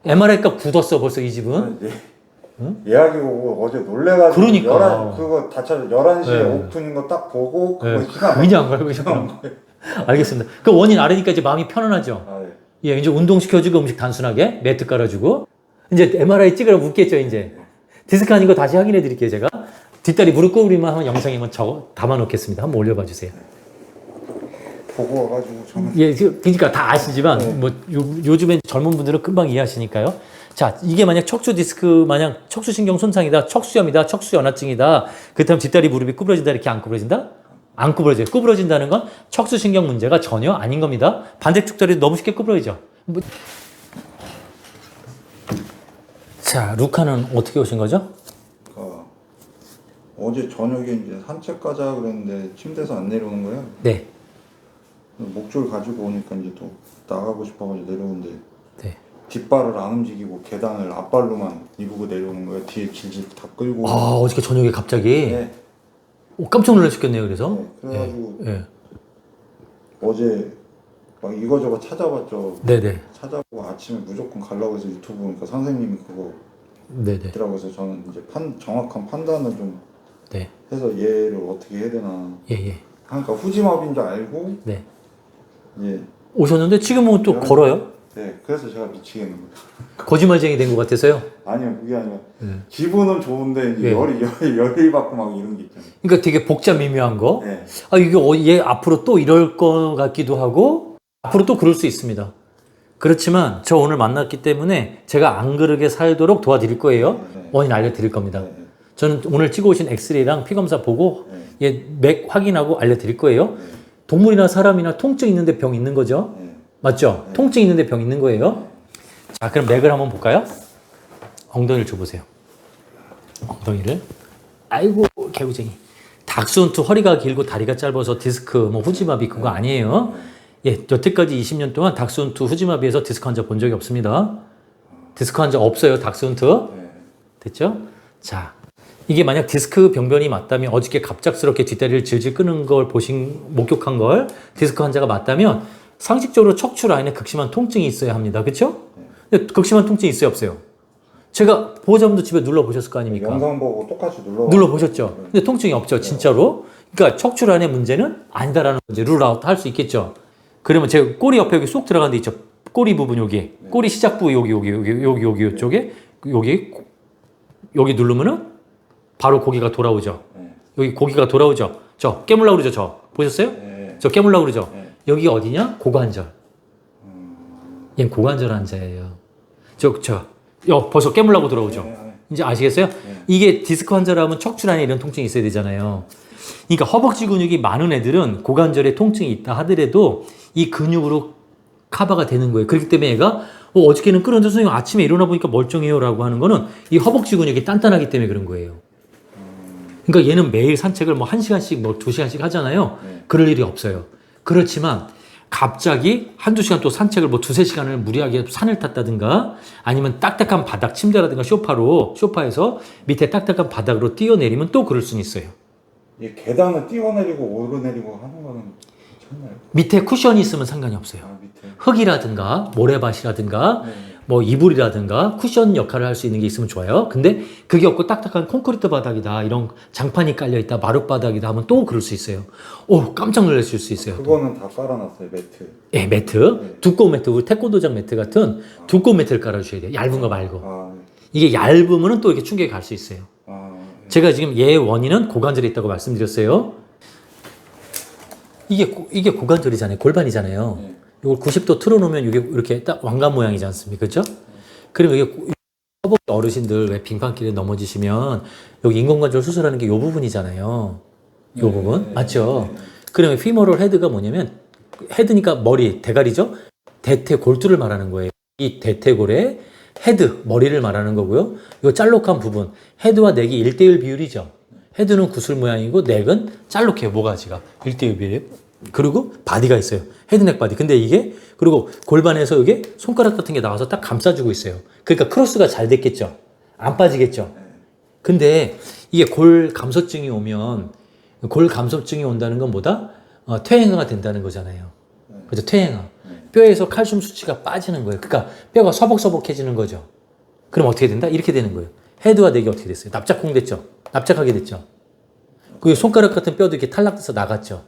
MRI가 굳었어 벌써 이 집은. 예, 응? 예약이 오고 어제 놀래가지고 그러니까. 11, 그거 다 찾아 11시에 네. 오픈인 거 딱 보고 그거 네, 시간 그냥 가고 알겠습니다. 그 원인 알으니까 이제 마음이 편안하죠. 아, 예, 이제 운동시켜주고 음식 단순하게 매트 깔아주고 이제 MRI 찍으러 묻겠죠 이제. 디스크 아닌 거 다시 확인해 드릴게요 제가. 뒷다리 무릎 구부리만 하면 영상에 한번 담아 놓겠습니다. 한번 올려봐 주세요. 보고 와가지고 저는 예, 그러니까 다 아시지만 네. 뭐 요즘에 젊은 분들은 금방 이해하시니까요. 자, 이게 만약 척추 디스크 마냥 척추신경 손상이다, 척수염이다, 척수연화증이다. 그렇다면 뒷다리 무릎이 구부러진다 이렇게 안 구부러진다? 안 구부러져요. 구부러진다는 건 척수신경 문제가 전혀 아닌 겁니다. 반대쪽 다리도 너무 쉽게 구부러지죠. 자, 루카는 어떻게 오신 거죠? 그 어제 저녁에 이제 산책 가자 그랬는데 침대에서 안 내려오는 거예요. 네. 목줄 가지고 오니까 이제 또 나가고 싶어가지고 내려오는데 네. 뒷발을 안 움직이고 계단을 앞발로만 이루고 내려오는 거예요. 뒤에 질질 다 끌고. 아, 어저께 저녁에 갑자기 네. 깜짝 놀라셨겠네요. 그래서. 네. 그래가지고 예. 어제 막 이거저거 찾아봤죠. 네네. 찾아보고 아침에 무조건 가려고 해서 유튜브 보니까 선생님이 그거 네네. 있더라고요. 그래서 저는 이제 정확한 판단을 좀 네. 해서 얘를 어떻게 해야 되나. 예. 그러니까 후지마비인 줄 알고 네. 예. 오셨는데 지금은 또 걸어요? 네. 그래서 제가 미치겠는 거예요. 거짓말쟁이 된 것 같아서요? 아니요, 그게 아니라 기분은 좋은데 이제 네. 열이 받고 막 이런 게 있잖아요. 그러니까 되게 복잡 미묘한 거. 네. 아, 이게 얘 앞으로 또 이럴 것 같기도 하고 앞으로 또 그럴 수 있습니다. 그렇지만 저 오늘 만났기 때문에 제가 안 그러게 살도록 도와드릴 거예요. 네. 원인 알려드릴 겁니다. 네. 저는 오늘 찍어 오신 엑스레이랑 피검사 보고 얘 맥 확인하고 알려드릴 거예요. 네. 동물이나 사람이나 통증 있는데 병 있는 거죠? 네. 맞죠? 통증 있는데 병 있는 거예요. 자, 그럼 맥을 한번 볼까요? 엉덩이를 줘보세요. 엉덩이를. 아이고, 개구쟁이. 닥스훈트 허리가 길고 다리가 짧아서 디스크, 뭐 후지마비 그거 아니에요. 예, 여태까지 20년 동안 닥스훈트 후지마비에서 디스크 환자 본 적이 없습니다. 디스크 환자 없어요, 닥스훈트. 네. 됐죠? 자, 이게 만약 디스크 병변이 맞다면 어저께 갑작스럽게 뒷다리를 질질 끄는 걸 목격한 걸 디스크 환자가 맞다면 상식적으로 척추 라인에 극심한 통증이 있어야 합니다. 그렇죠? 근데 극심한 통증이 있어요, 없어요? 제가 보호자분도 집에 눌러보셨을 거 아닙니까? 영상 보고 똑같이 눌러보셨죠? 근데 통증이 없죠, 진짜로. 그러니까 척추 라인의 문제는 아니다라는 문제, 룰아웃 할 수 있겠죠. 그러면 제가 꼬리 옆에 여기 쏙 들어간 데 있죠. 꼬리 부분 여기, 꼬리 시작 부위 여기 이쪽에 여기 누르면은 바로 고기가 돌아오죠. 여기 고기가 돌아오죠. 저 깨물라고 그러죠, 저. 보셨어요? 네. 저 깨물라고 그러죠. 네. 여기 어디냐? 고관절. 얘는 고관절 환자예요. 벌써 깨물라고 들어오죠. 이제 아시겠어요? 이게 디스크 환자라면 척추 라인에 이런 통증이 있어야 되잖아요. 그러니까 허벅지 근육이 많은 애들은 고관절에 통증이 있다 하더라도 이 근육으로 커버가 되는 거예요. 그렇기 때문에 얘가 어저께는 끌었는데 선생님 아침에 일어나 보니까 멀쩡해요 라고 하는 거는 이 허벅지 근육이 단단하기 때문에 그런 거예요. 그러니까 얘는 매일 산책을 뭐 1시간씩 뭐 2시간씩 하잖아요. 그럴 일이 없어요. 그렇지만 갑자기 한두 시간 또 산책을 뭐 2-3시간을 무리하게 산을 탔다든가 아니면 딱딱한 바닥 침대라든가 소파에서 밑에 딱딱한 바닥으로 뛰어내리면 또 그럴 수는 있어요. 이 계단을 뛰어내리고 오르내리고 하는 거는 괜찮나요? 밑에 쿠션이 있으면 상관이 없어요. 아, 밑에. 흙이라든가 모래밭이라든가 네. 뭐 이불이라든가 쿠션 역할을 할 수 있는 게 있으면 좋아요. 근데 그게 없고 딱딱한 콘크리트 바닥이다, 이런 장판이 깔려있다, 마룻바닥이다 하면 또 그럴 수 있어요. 깜짝 놀라실 수 있어요. 그거는 다 깔아놨어요, 매트. 예, 매트. 네. 두꺼운 매트, 우리 태권도장 매트 같은 두꺼운 매트를 깔아주셔야 돼요. 얇은 거 말고. 아, 네. 이게 얇으면 또 이렇게 충격이 갈 수 있어요. 아, 네. 제가 지금 얘의 원인은 고관절에 있다고 말씀드렸어요. 이게 고관절이잖아요. 골반이잖아요. 네. 이걸 90도 틀어놓으면 이게 이렇게 딱 왕관 모양이지 않습니까? 그죠? 그러면 이게 허벅지 어르신들 왜 빙판길에 넘어지시면 여기 인공관절 수술하는 게 이 부분이잖아요. 이 부분. 맞죠? 그러면 피모럴 헤드가 뭐냐면 헤드니까 머리, 대가리죠? 대퇴골두를 말하는 거예요. 이 대퇴골의 헤드, 머리를 말하는 거고요. 이 짤록한 부분, 헤드와 넥이 1대1 비율이죠. 헤드는 구슬 모양이고 넥은 짤록해요, 모가지가. 1대1 비율. 그리고 바디가 있어요. 헤드넥 바디. 근데 이게, 그리고 골반에서 이게 손가락 같은 게 나와서 딱 감싸주고 있어요. 그러니까 크로스가 잘 됐겠죠. 안 빠지겠죠. 근데 이게 골 감소증이 온다는 건 뭐다? 퇴행화가 된다는 거잖아요. 그죠? 퇴행화. 뼈에서 칼슘 수치가 빠지는 거예요. 그러니까 뼈가 서벅서벅해지는 거죠. 그럼 어떻게 된다? 이렇게 되는 거예요. 헤드와 넥이 어떻게 됐어요? 납작콩 됐죠? 납작하게 됐죠? 그 손가락 같은 뼈도 이렇게 탈락돼서 나갔죠?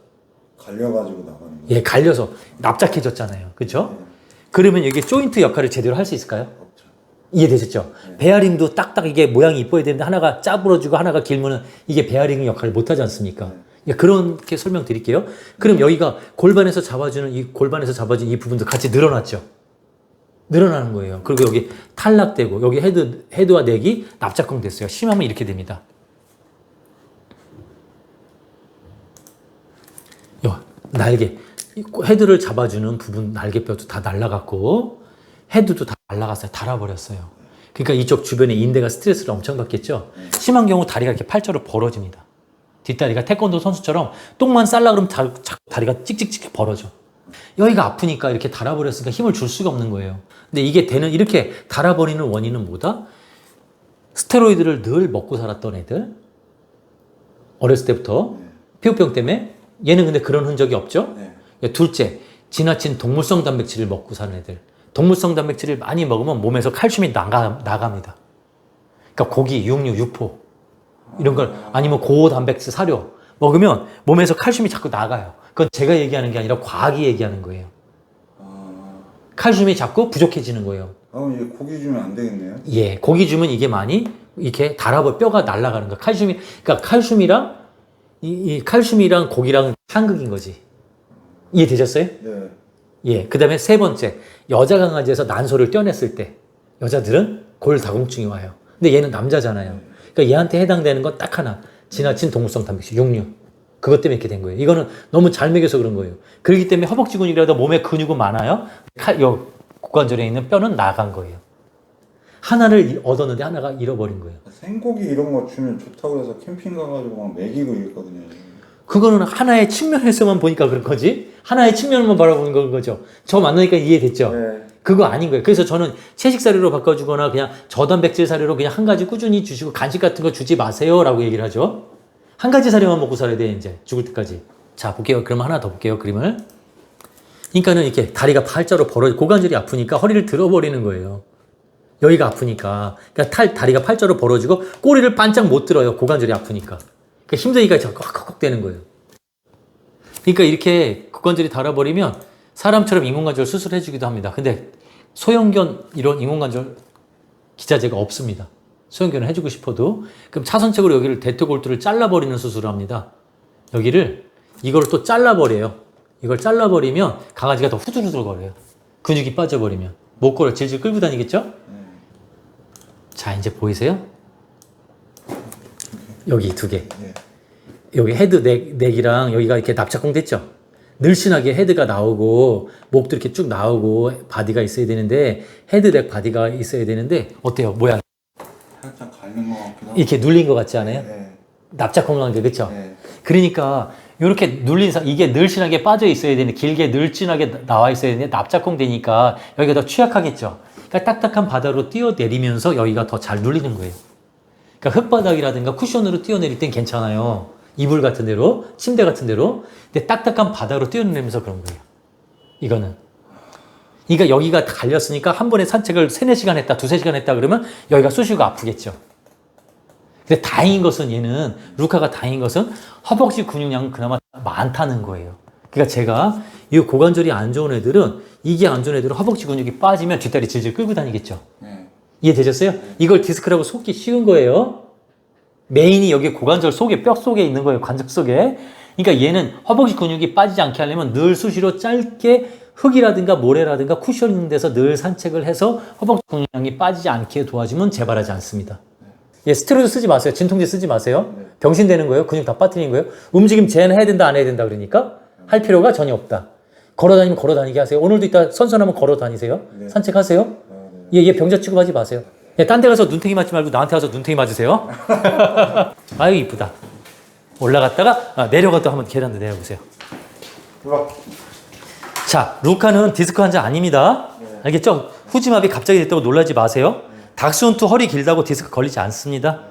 갈려가지고 나가는 거예요. 예, 갈려서 납작해졌잖아요. 그렇죠? 네. 그러면 이게 조인트 역할을 제대로 할 수 있을까요? 없죠. 이해되셨죠? 네. 베어링도 딱딱 이게 모양이 이뻐야 되는데 하나가 짜부러지고 하나가 길면은 이게 베어링 역할을 못 하지 않습니까? 예, 그렇게 설명드릴게요. 그럼 여기가 골반에서 잡아주는 이 부분도 같이 늘어났죠? 늘어나는 거예요. 그리고 여기 탈락되고 여기 헤드와 넥이 납작콩 됐어요. 심하면 이렇게 됩니다. 날개. 헤드를 잡아주는 부분 날개뼈도 다 날라갔고 헤드도 다 날라갔어요. 달아버렸어요. 그러니까 이쪽 주변에 인대가 스트레스를 엄청 받겠죠. 심한 경우 다리가 이렇게 팔자로 벌어집니다. 뒷다리가 태권도 선수처럼 똥만 쌀라 그러면 다리가 찍찍찍 벌어져. 여기가 아프니까 이렇게 달아버렸으니까 힘을 줄 수가 없는 거예요. 근데 이게 이렇게 달아버리는 원인은 뭐다? 스테로이드를 늘 먹고 살았던 애들. 어렸을 때부터. 피부병 때문에. 얘는 근데 그런 흔적이 없죠? 네. 둘째, 지나친 동물성 단백질을 먹고 사는 애들. 동물성 단백질을 많이 먹으면 몸에서 칼슘이 나갑니다. 그러니까 고기, 육류, 유포 이런 걸 아니면 고단백질 사료 먹으면 몸에서 칼슘이 자꾸 나가요. 그건 제가 얘기하는 게 아니라 과학이 얘기하는 거예요. 칼슘이 자꾸 부족해지는 거예요. 그럼 이제 고기 주면 안 되겠네요? 예, 고기 주면 이게 많이 이렇게 뼈가 날아가는 거야. 그러니까 칼슘이랑 이 칼슘이랑 고기랑 상극인 거지. 이해되셨어요? 네. 예. 그 다음에 세 번째, 여자 강아지에서 난소를 떼어냈을 때 여자들은 골다공증이 와요. 근데 얘는 남자잖아요. 그러니까 얘한테 해당되는 건 딱 하나. 지나친 동물성 단백질, 육류. 그것 때문에 이렇게 된 거예요. 이거는 너무 잘 먹여서 그런 거예요. 그렇기 때문에 허벅지 근육이라도 몸에 근육은 많아요. 고관절에 있는 뼈는 나간 거예요. 하나를 얻었는데 하나가 잃어버린 거예요. 생고기 이런 거 주면 좋다고 해서 캠핑 가가지고 막 먹이고 이랬거든요. 그거는 하나의 측면에서만 보니까 그런 거지. 하나의 측면만 바라보는 건 거죠. 저 만나니까 이해됐죠? 네. 그거 아닌 거예요. 그래서 저는 채식 사료로 바꿔주거나 그냥 저단백질 사료로 그냥 한 가지 꾸준히 주시고 간식 같은 거 주지 마세요라고 얘기를 하죠. 한 가지 사료만 먹고 살아야 돼, 이제. 죽을 때까지. 자, 볼게요. 그럼 하나 더 볼게요, 그림을. 그러니까는 이렇게 다리가 팔자로 고관절이 아프니까 허리를 들어버리는 거예요. 여기가 아프니까. 그러니까 다리가 팔자로 벌어지고 꼬리를 반짝 못 들어요. 고관절이 아프니까. 그러니까 힘드니까 자꾸 헉헉헉 되는 거예요. 그러니까 이렇게 고관절이 닳아버리면 사람처럼 인공관절 수술해주기도 합니다. 근데 소형견 이런 인공관절 기자재가 없습니다. 소형견을 해주고 싶어도. 그럼 차선책으로 여기를 대퇴골두를 잘라버리는 수술을 합니다. 이거를 또 잘라버려요. 이걸 잘라버리면 강아지가 더 후들후들 거려요. 근육이 빠져버리면. 목걸을 질질 끌고 다니겠죠? 자, 이제 보이세요? 여기 두 개. 여기 헤드 넥이랑 여기가 이렇게 납작콩 됐죠? 늘씬하게 헤드가 나오고 목도 이렇게 쭉 나오고 바디가 있어야 되는데 헤드 넥 바디가 있어야 되는데 어때요? 모양 살짝 갈린 것 같기도 하고. 이렇게 눌린 것 같지 않아요? 네. 납작콩한 게 그렇죠? 네. 그러니까 이렇게 이게 늘씬하게 빠져 있어야 되는데 길게 늘씬하게 나와 있어야 되는데 납작콩 되니까 여기가 더 취약하겠죠? 그러니까 딱딱한 바닥으로 뛰어내리면서 여기가 더 잘 눌리는 거예요. 그러니까 흙바닥이라든가 쿠션으로 뛰어내릴 땐 괜찮아요. 이불 같은 데로, 침대 같은 데로. 근데 딱딱한 바닥으로 뛰어내리면서 그런 거예요. 이거는. 그러니까 여기가 갈렸으니까 한 번에 산책을 3-4시간 했다, 2-3시간 했다 그러면 여기가 쑤시고 아프겠죠. 근데 다행인 것은 루카가 다행인 것은 허벅지 근육량은 그나마 많다는 거예요. 그러니까 제가 이 고관절이 안 좋은 애들은 이게 안 좋은 애들은 허벅지 근육이 빠지면 뒷다리 질질 끌고 다니겠죠. 이해되셨어요? 이걸 디스크라고 속기 쉬운 거예요. 메인이 여기 고관절 속에 뼈 속에 있는 거예요. 관절 속에. 그러니까 얘는 허벅지 근육이 빠지지 않게 하려면 늘 수시로 짧게 흙이라든가 모래라든가 쿠션 있는 데서 늘 산책을 해서 허벅지 근육량이 빠지지 않게 도와주면 재발하지 않습니다. 예, 스테로이드 쓰지 마세요. 진통제 쓰지 마세요. 병신 되는 거예요. 근육 다 빠뜨리는 거예요. 움직임 제한 해야 된다, 안 해야 된다 그러니까 할 필요가 전혀 없다. 걸어다니면 걸어다니게 하세요. 오늘도 이따 선선하면 걸어다니세요. 네. 산책하세요. 예, 병자 취급하지 마세요. 예, 딴 데 가서 눈탱이 맞지 말고 나한테 와서 눈탱이 맞으세요. 아유, 이쁘다. 올라갔다가 내려가도 한번 계단도 내려보세요. 자, 루카는 디스크 환자 아닙니다. 알겠죠? 후지마비 갑자기 됐다고 놀라지 마세요. 닥스훈트 허리 길다고 디스크 걸리지 않습니다.